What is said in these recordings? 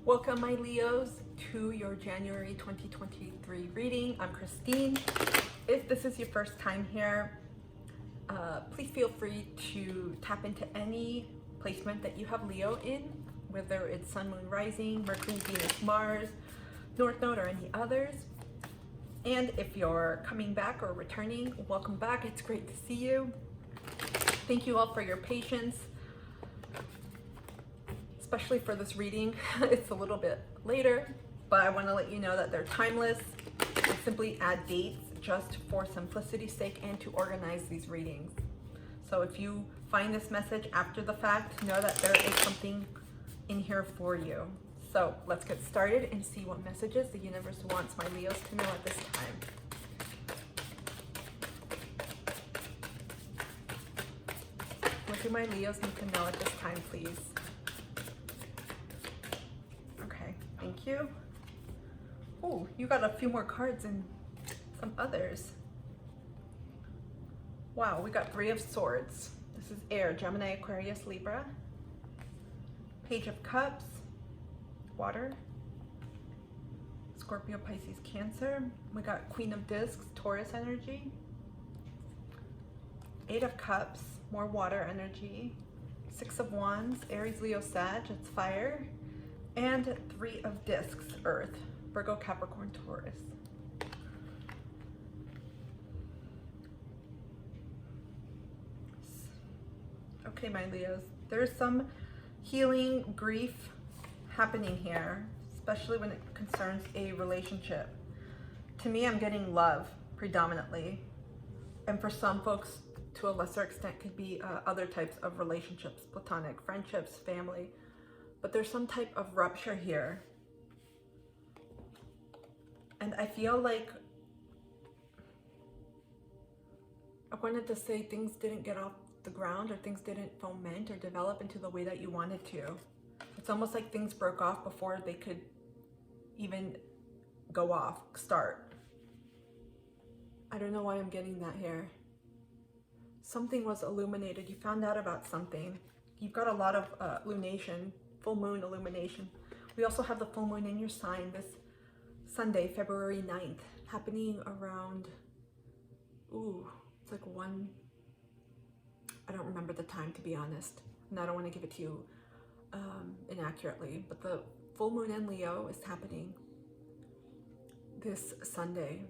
Welcome, my Leos, to your January 2023 reading. I'm Christine. If this is your first time here, please feel free to tap into any placement that you have Leo in, whether it's Sun, Moon, Rising, Mercury, Venus, Mars, North Node, or any others. And if you're coming back or returning, welcome back. It's great to see you. Thank you all for your patience, especially for this reading. It's a little bit later, but I want to let you know that they're timeless. I simply add dates just for simplicity's sake and to organize these readings. So if you find this message after the fact, know that there is something in here for you. So let's get started and see what messages the universe wants my Leos to know at this time. What do my Leos need to know at this time, please? Thank you. Oh, you got a few more cards and some others. Wow, we got 3 of Swords. This is air, Gemini, Aquarius, Libra. Page of Cups, water. Scorpio, Pisces, Cancer. We got Queen of Discs, Taurus energy. 8 of Cups, more water energy. 6 of Wands, Aries, Leo, Sag, it's fire. And 3 of Discs, Earth, Virgo, Capricorn, Taurus. Okay, my Leos, there's some healing, grief happening here, especially when it concerns a relationship. To me, I'm getting love predominantly. And for some folks, to a lesser extent, could be other types of relationships, platonic friendships, family. But there's some type of rupture here. And I feel like I wanted to say things didn't get off the ground, or things didn't foment or develop into the way that you wanted to. It's almost like things broke off before they could even go off, start. I don't know why I'm getting that here. Something was illuminated. You found out about something. You've got a lot of lunation. Full moon illumination. We also have the full moon in your sign this Sunday, February 9th, happening around, it's like 1, I don't remember the time, to be honest, and I don't want to give it to you inaccurately, but the full moon in Leo is happening this Sunday.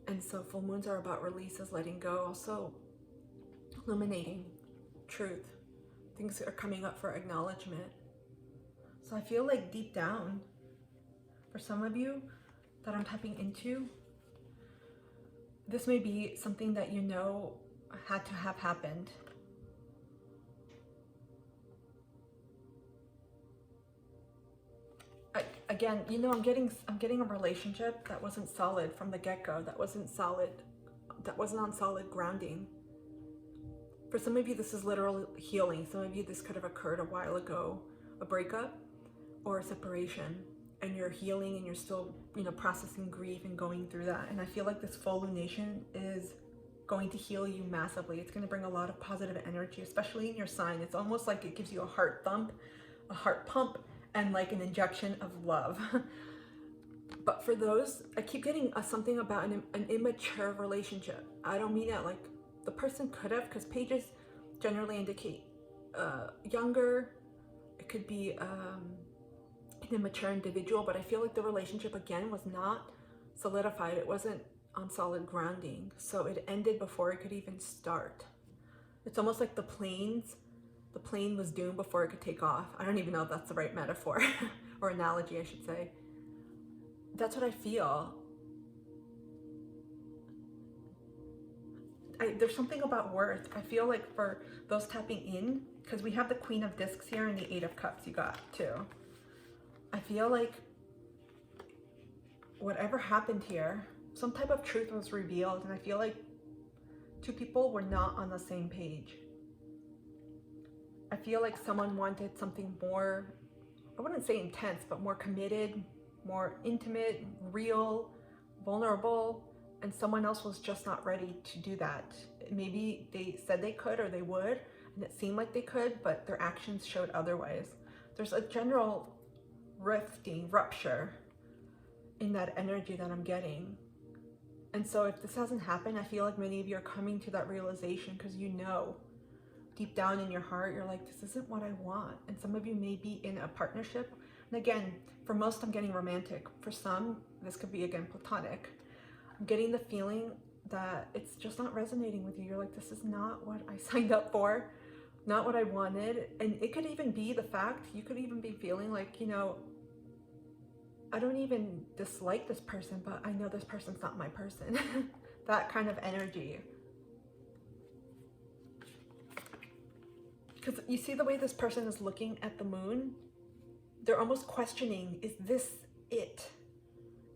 And so full moons are about releases, letting go, also illuminating truth. Things are coming up for acknowledgement. So I feel like deep down, for some of you that I'm tapping into, this may be something that you know had to have happened. Again, you know, I'm getting a relationship that wasn't solid from the get-go, that wasn't solid, that wasn't on solid grounding. For some of you, this is literal healing. Some of you, this could have occurred a while ago, a breakup or a separation, and you're healing and you're still, processing grief and going through that. And I feel like this full lunation is going to heal you massively. It's going to bring a lot of positive energy, especially in your sign. It's almost like it gives you a heart thump, a heart pump, and like an injection of love. But for those, I keep getting something about an immature relationship. I don't mean that like the person could have, because pages generally indicate younger. It could be an immature individual, but I feel like the relationship again was not solidified. It wasn't on solid grounding, so it ended before it could even start. It's almost like the plane was doomed before it could take off. I don't even know if that's the right metaphor or analogy, I should say. That's what I feel. There's something about worth. I feel like for those tapping in, because we have the Queen of Discs here and the 8 of Cups you got too. I feel like whatever happened here, some type of truth was revealed, and I feel like 2 people were not on the same page. I feel like someone wanted something more, I wouldn't say intense, but more committed, more intimate, real, vulnerable, and someone else was just not ready to do that. Maybe they said they could or they would, and it seemed like they could, but their actions showed otherwise. There's a general rupture in that energy that I'm getting. And so if this hasn't happened, I feel like many of you are coming to that realization because you know deep down in your heart, you're like, this isn't what I want. And some of you may be in a partnership. And again, for most, I'm getting romantic. For some, this could be, again, platonic. I'm getting the feeling that it's just not resonating with you. You're like, this is not what I signed up for, not what I wanted. And it could even be the fact, you could even be feeling like, you know, I don't even dislike this person, but I know this person's not my person. That kind of energy. Because you see the way this person is looking at the moon? They're almost questioning, is this it?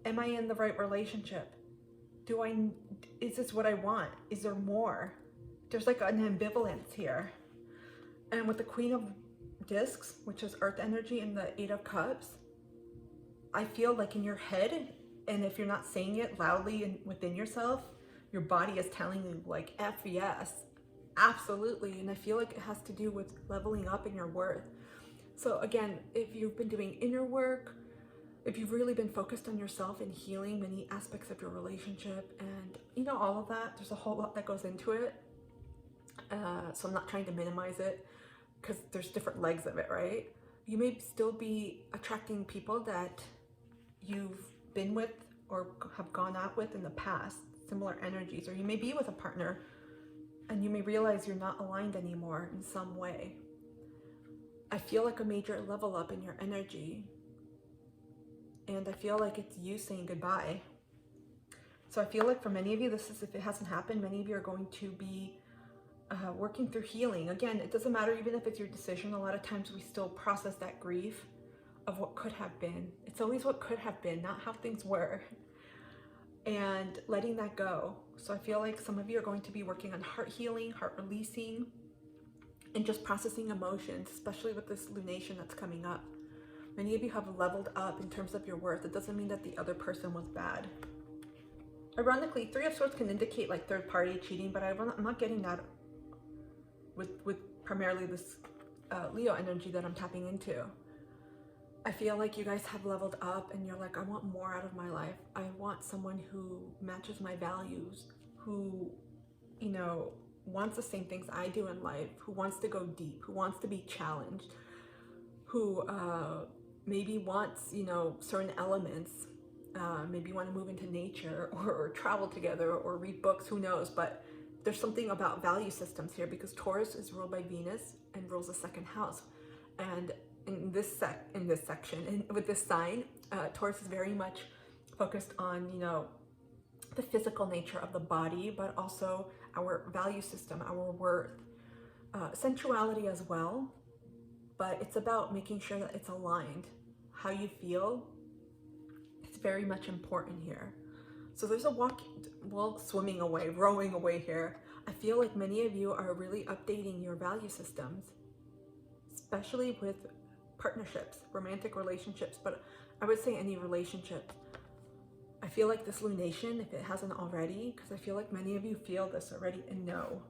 Am I in the right relationship? Is this what I want? Is there more? There's like an ambivalence here. And with the Queen of Discs, which is Earth energy, and the Eight of Cups, I feel like in your head, and if you're not saying it loudly and within yourself, your body is telling you like, F yes, absolutely. And I feel like it has to do with leveling up in your worth. So again, if you've been doing inner work, if you've really been focused on yourself and healing many aspects of your relationship and, you know, all of that, there's a whole lot that goes into it. So I'm not trying to minimize it because there's different legs of it, right? You may still be attracting people that you've been with or have gone out with in the past, similar energies, or you may be with a partner and you may realize you're not aligned anymore in some way. I feel like a major level up in your energy, and I feel like it's you saying goodbye. So I feel like for many of you, this is, if it hasn't happened, many of you are going to be working through healing. Again, it doesn't matter even if it's your decision. A lot of times we still process that grief of what could have been. It's always what could have been, not how things were. And letting that go. So I feel like some of you are going to be working on heart healing, heart releasing, and just processing emotions, especially with this lunation that's coming up. Many of you have leveled up in terms of your worth. It doesn't mean that the other person was bad. Ironically, Three of Swords can indicate like third party cheating, but I'm not getting that with primarily this Leo energy that I'm tapping into. I feel like you guys have leveled up and you're like, I want more out of my life. I want someone who matches my values, who, you know, wants the same things I do in life, who wants to go deep, who wants to be challenged, who maybe wants, you know, certain elements. Maybe you want to move into nature or travel together or read books, who knows, but there's something about value systems here because Taurus is ruled by Venus and rules the second house. And in this section, and with this sign, Taurus is very much focused on, you know, the physical nature of the body, but also our value system, our worth, sensuality as well. But it's about making sure that it's aligned. How you feel, it's very much important here. So there's a swimming away, rowing away here. I feel like many of you are really updating your value systems, especially with partnerships, romantic relationships, but I would say any relationship. I feel like this lunation, if it hasn't already, because I feel like many of you feel this already and know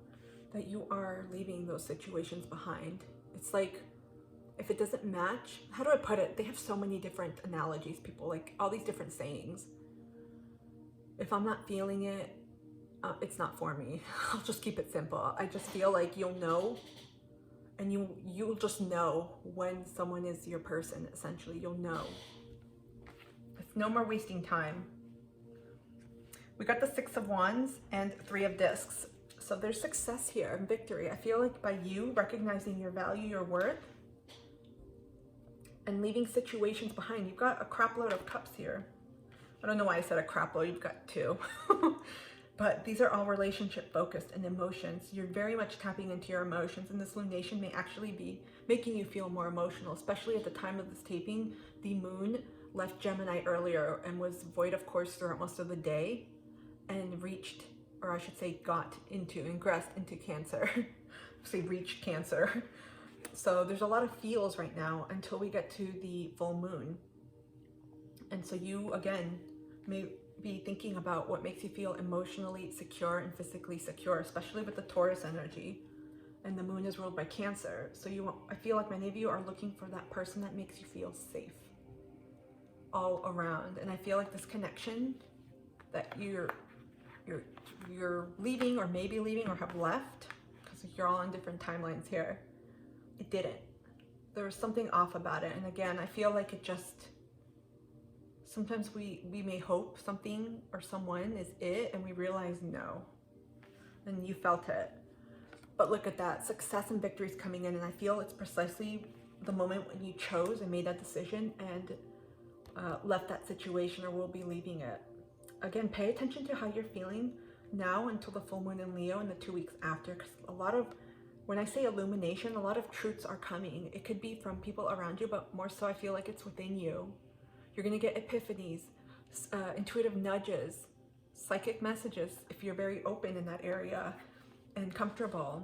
that you are leaving those situations behind. It's like, if it doesn't match, how do I put it? They have so many different analogies, people, like all these different sayings. If I'm not feeling it, it's not for me. I'll just keep it simple. I just feel like you'll know, and you'll just know when someone is your person, essentially. You'll know. It's no more wasting time. We got the Six of Wands and Three of Discs. So there's success here and victory. I feel like by you recognizing your value, your worth, and leaving situations behind. You've got a crap load of cups here. I don't know why I said a crap load, you've got two. But these are all relationship focused and emotions. You're very much tapping into your emotions, and this lunation may actually be making you feel more emotional, especially at the time of this taping. The moon left Gemini earlier and was void of course throughout most of the day and reached, or I should say got into, ingressed into Cancer. Say reached Cancer. So there's a lot of feels right now until we get to the full moon. And so you, again, may be thinking about what makes you feel emotionally secure and physically secure, especially with the Taurus energy. And the moon is ruled by Cancer. So I feel like many of you are looking for that person that makes you feel safe. all around. And I feel like this connection that you're leaving or maybe leaving or have left, because you're all on different timelines here, it didn't. There was something off about it. And again, I feel like it just, sometimes we may hope something or someone is it, and we realize no. And you felt it. But look at that, success and victory is coming in, and I feel it's precisely the moment when you chose and made that decision and left that situation or will be leaving it. Again, pay attention to how you're feeling now until the full moon in Leo and the 2 weeks after, because a lot of, when I say illumination, a lot of truths are coming. It could be from people around you, but more so I feel like it's within you. You're gonna get epiphanies, intuitive nudges, psychic messages, if you're very open in that area and comfortable.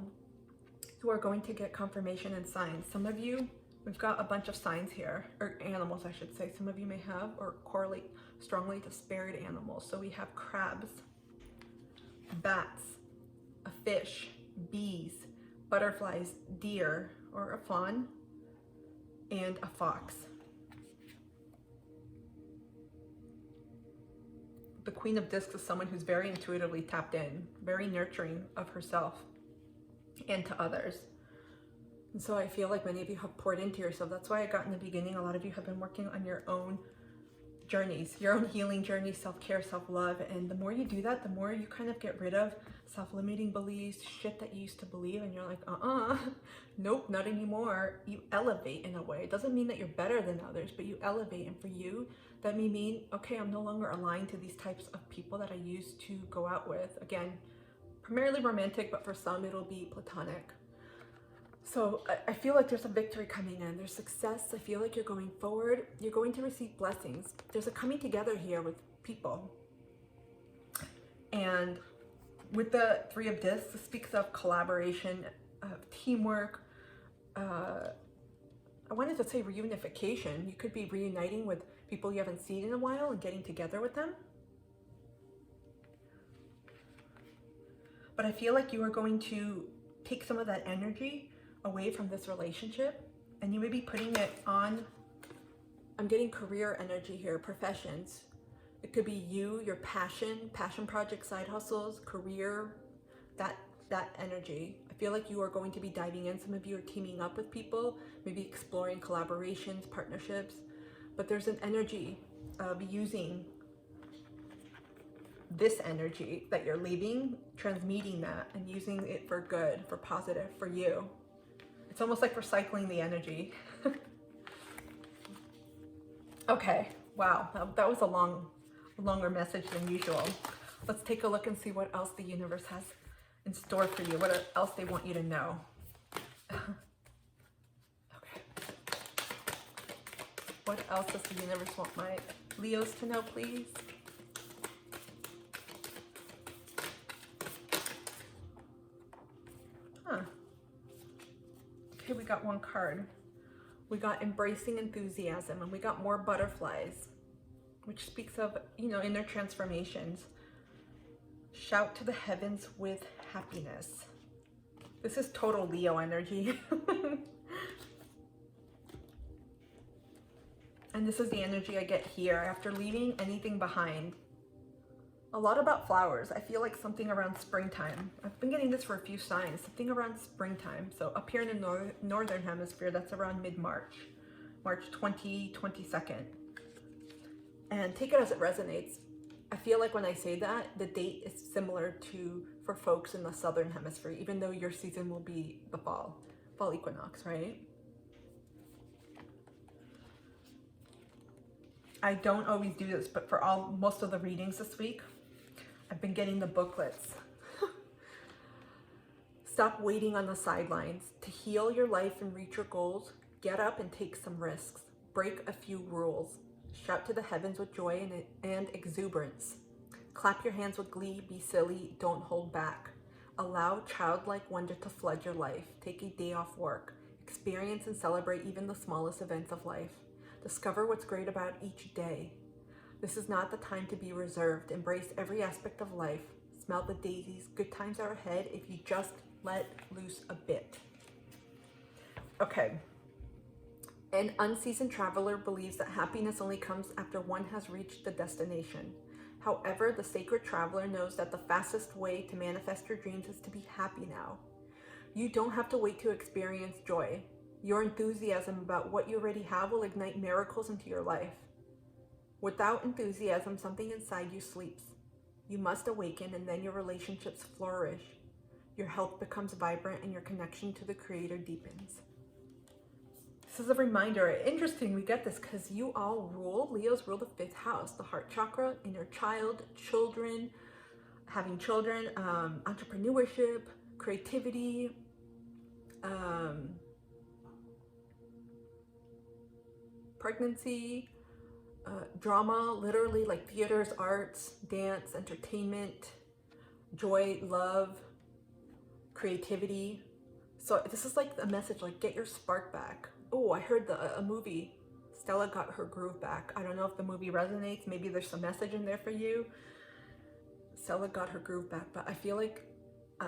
You are going to get confirmation and signs. Some of you, we've got a bunch of signs here, or animals I should say. Some of you may have or correlate strongly to spirit animals. So we have crabs, bats, a fish, bees, butterflies, deer or a fawn, and a fox. The Queen of Discs is someone who's very intuitively tapped in, very nurturing of herself and to others. And so I feel like many of you have poured into yourself. That's why I got in the beginning, a lot of you have been working on your own journeys, your own healing journey, self-care, self-love. And the more you do that, the more you kind of get rid of self-limiting beliefs, shit that you used to believe, and you're like, nope, not anymore. You elevate in a way. It doesn't mean that you're better than others, but you elevate. And for you, that may mean, okay, I'm no longer aligned to these types of people that I used to go out with. Again, primarily romantic, but for some it'll be platonic. So I feel like there's a victory coming in. There's success. I feel like you're going forward. You're going to receive blessings. There's a coming together here with people. And with the Three of Discs, it speaks of collaboration, of teamwork. I wanted to say reunification. You could be reuniting with people you haven't seen in a while and getting together with them. But I feel like you are going to take some of that energy away from this relationship, and you may be putting it on, I'm getting career energy here, professions. It could be you, your passion projects, side hustles, career, that energy. I feel like you are going to be diving in. Some of you are teaming up with people, maybe exploring collaborations, partnerships, but there's an energy of using this energy that you're leaving, transmuting that and using it for good, for positive, for you. It's almost like recycling the energy. Okay, wow, that was a longer message than usual. Let's take a look and see what else the universe has in store for you, what else they want you to know. Okay. What else does the universe want my Leos to know, please? Okay, we got one card. We got embracing enthusiasm, and we got more butterflies, which speaks of, inner transformations. Shout to the heavens with happiness. This is total Leo energy. And this is the energy I get here after leaving anything behind. A lot about flowers. I feel like something around springtime. I've been getting this for a few signs. Something around springtime. So up here in the northern hemisphere, that's around mid-March. March 22nd. And take it as it resonates. I feel like when I say that, the date is similar to for folks in the southern hemisphere, even though your season will be the fall equinox, right? I don't always do this, but for most of the readings this week, I've been getting the booklets. Stop waiting on the sidelines. To heal your life and reach your goals, get up and take some risks. Break a few rules. Shout to the heavens with joy and exuberance. Clap your hands with glee. Be silly. Don't hold back. Allow childlike wonder to flood your life. Take a day off work. Experience and celebrate even the smallest events of life. Discover what's great about each day. This is not the time to be reserved. Embrace every aspect of life. Smell the daisies. Good times are ahead if you just let loose a bit. Okay. An unseasoned traveler believes that happiness only comes after one has reached the destination. However, the sacred traveler knows that the fastest way to manifest your dreams is to be happy now. You don't have to wait to experience joy. Your enthusiasm about what you already have will ignite miracles into your life. Without enthusiasm, something inside you sleeps. You must awaken, and then your relationships flourish. Your health becomes vibrant, and your connection to the Creator deepens. This is a reminder. Interesting, we get this because you all rule, Leos rule the 5th house, the heart chakra, inner child, children, having children, entrepreneurship, creativity, pregnancy, drama, literally like theaters, arts, dance, entertainment, joy, love, creativity. So this is like a message, like get your spark back. Oh, I heard a movie, Stella got her groove back. I don't know if the movie resonates. Maybe there's some message in there for you. Stella got her groove back, but I feel like,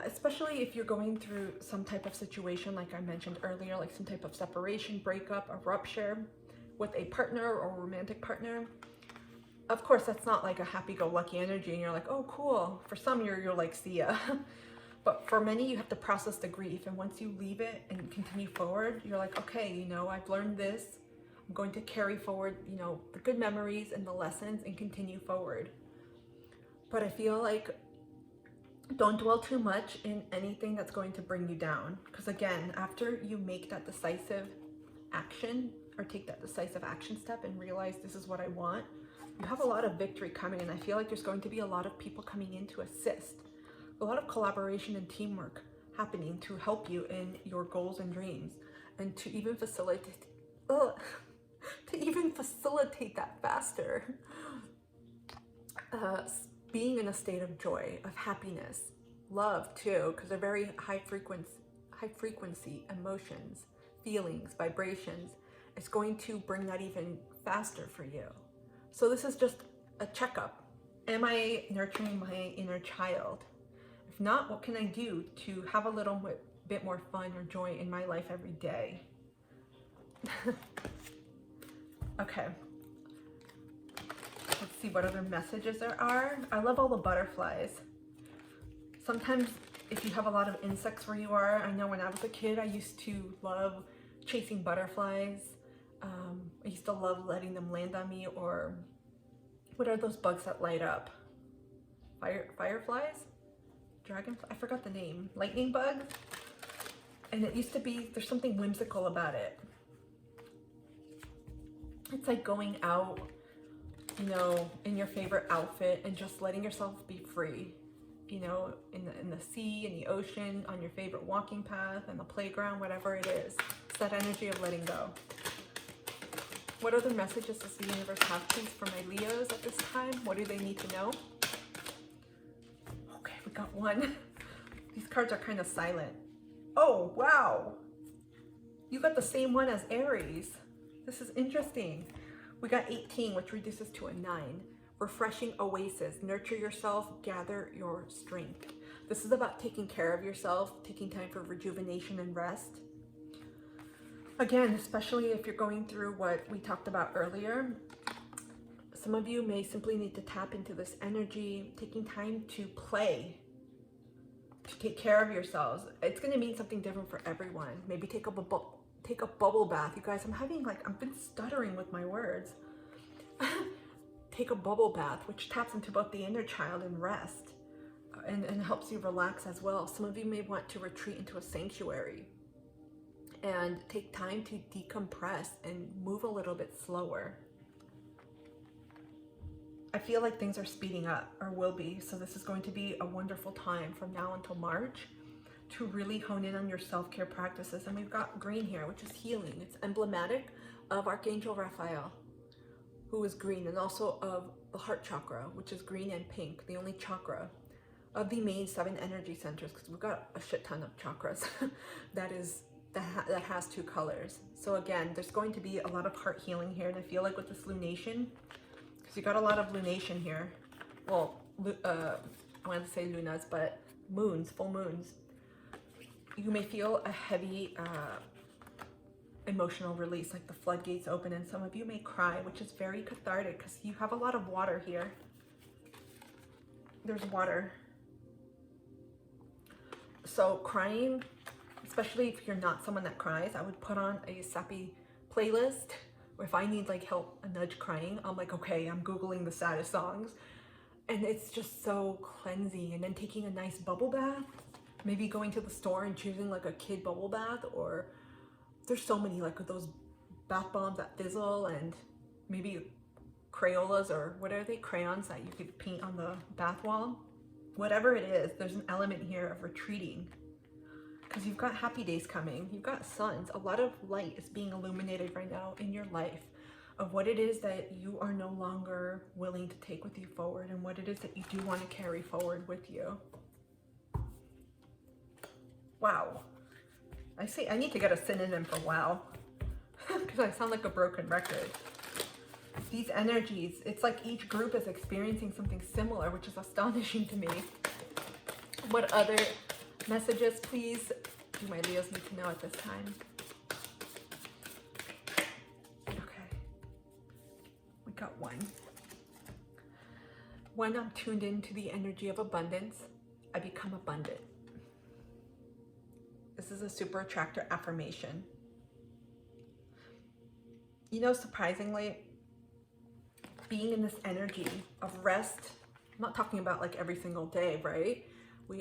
especially if you're going through some type of situation, like I mentioned earlier, like some type of separation, breakup, a rupture with a partner or romantic partner. Of course, that's not like a happy-go-lucky energy and you're like, oh, cool. For some, you're like, see ya. But for many, you have to process the grief. And once you leave it and continue forward, you're like, okay, you know, I've learned this. I'm going to carry forward, you know, the good memories and the lessons and continue forward. But I feel like don't dwell too much in anything that's going to bring you down. Because again, after you make that decisive action or take that decisive action step and realize this is what I want, you have a lot of victory coming. And I feel like there's going to be a lot of people coming in to assist. A lot of collaboration and teamwork happening to help you in your goals and dreams, and to even facilitate that faster. Being in a state of joy, of happiness, love too, because they're very high frequency emotions, feelings, vibrations. It's going to bring that even faster for you. So this is just a checkup. Am I nurturing my inner child? If not, what can I do to have a little bit more fun or joy in my life every day? Okay. Let's see what other messages there are. I love all the butterflies. Sometimes if you have a lot of insects where you are, I know when I was a kid, I used to love chasing butterflies. I used to love letting them land on me, or what are those bugs that light up? Fireflies? Dragonfly? I forgot the name. Lightning bugs? And it used to be, there's something whimsical about it. It's like going out, you know, in your favorite outfit and just letting yourself be free, you know, in the sea, in the ocean, on your favorite walking path, on the playground, whatever it is. It's that energy of letting go. What other messages does the universe have, please, for my Leos at this time? What do they need to know? Okay, we got one. These cards are kind of silent. Oh, wow. You got the same one as Aries. This is interesting. We got 18, which reduces to a 9. Refreshing oasis. Nurture yourself, gather your strength. This is about taking care of yourself, taking time for rejuvenation and rest. Again, especially if you're going through what we talked about earlier, some of you may simply need to tap into this energy, taking time to play, to take care of yourselves. It's going to mean something different for everyone. Maybe take a bubble bath. You guys, I've been stuttering with my words. Take a bubble bath, which taps into both the inner child and rest, and helps you relax as well. Some of you may want to retreat into a sanctuary and take time to decompress and move a little bit slower. I feel like things are speeding up, or will be, so this is going to be a wonderful time from now until March to really hone in on your self-care practices. And we've got green here, which is healing. It's emblematic of Archangel Raphael, who is green, and also of the heart chakra, which is green and pink, the only chakra of the main 7 energy centers, because we've got a shit ton of chakras that has 2 colors. So again, there's going to be a lot of heart healing here, and I feel like with this lunation, because you got a lot of lunation here. Well, I wanted to say lunas, but moons, full moons. You may feel a heavy emotional release, like the floodgates open, and some of you may cry, which is very cathartic because you have a lot of water here. There's water. So crying, especially if you're not someone that cries, I would put on a sappy playlist. Or if I need like help, a nudge crying, I'm like, okay, I'm Googling the saddest songs. And it's just so cleansing. And then taking a nice bubble bath, maybe going to the store and choosing like a kid bubble bath, or there's so many like those bath bombs that fizzle, and maybe Crayolas, or what are they, crayons that you could paint on the bath wall. Whatever it is, there's an element here of retreating, because you've got happy days coming, you've got suns, a lot of light is being illuminated right now in your life of what it is that you are no longer willing to take with you forward, and what it is that you do want to carry forward with you. Wow. I need to get a synonym for wow, because I sound like a broken record. These energies, it's like each group is experiencing something similar, which is astonishing to me. What other messages, please, do my Leos need to know at this time? Okay. We got one. When I'm tuned into the energy of abundance, I become abundant. This is a super attractor affirmation. You know, surprisingly, being in this energy of rest, I'm not talking about like every single day, right?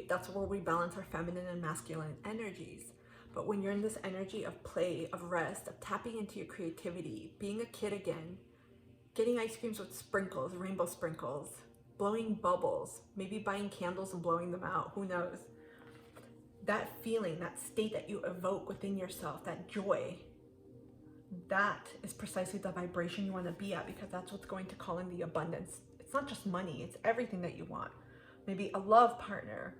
That's where we balance our feminine and masculine energies. But when you're in this energy of play, of rest, of tapping into your creativity, being a kid again, getting ice creams with sprinkles, rainbow sprinkles, blowing bubbles, maybe buying candles and blowing them out, who knows? That feeling, that state that you evoke within yourself, that joy, that is precisely the vibration you want to be at, because that's what's going to call in the abundance. It's not just money, it's everything that you want. Maybe a love partner,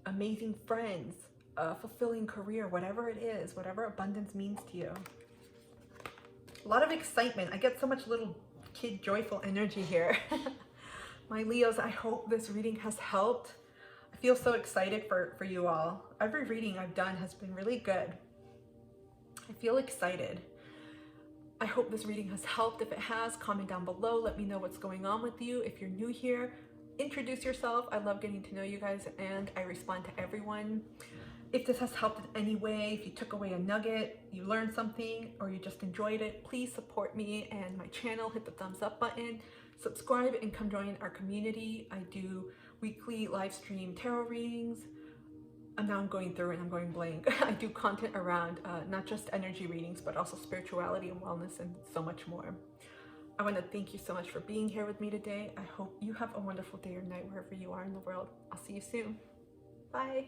amazing friends, a fulfilling career, whatever it is, whatever abundance means to you. A lot of excitement. I get so much little kid joyful energy here. My Leos, I hope this reading has helped. I feel so excited for you all. Every reading I've done has been really good. I feel excited. I hope this reading has helped. If it has, comment down below. Let me know what's going on with you. If you're new here, introduce yourself. I love getting to know you guys, and I respond to everyone. If this has helped in any way, if you took away a nugget, you learned something, or you just enjoyed it, please support me and my channel. Hit the thumbs up button, subscribe, and come join our community. I do weekly live stream tarot readings. And now I'm going through and I'm going blank. I do content around not just energy readings, but also spirituality and wellness and so much more. I want to thank you so much for being here with me today. I hope you have a wonderful day or night wherever you are in the world. I'll see you soon. Bye.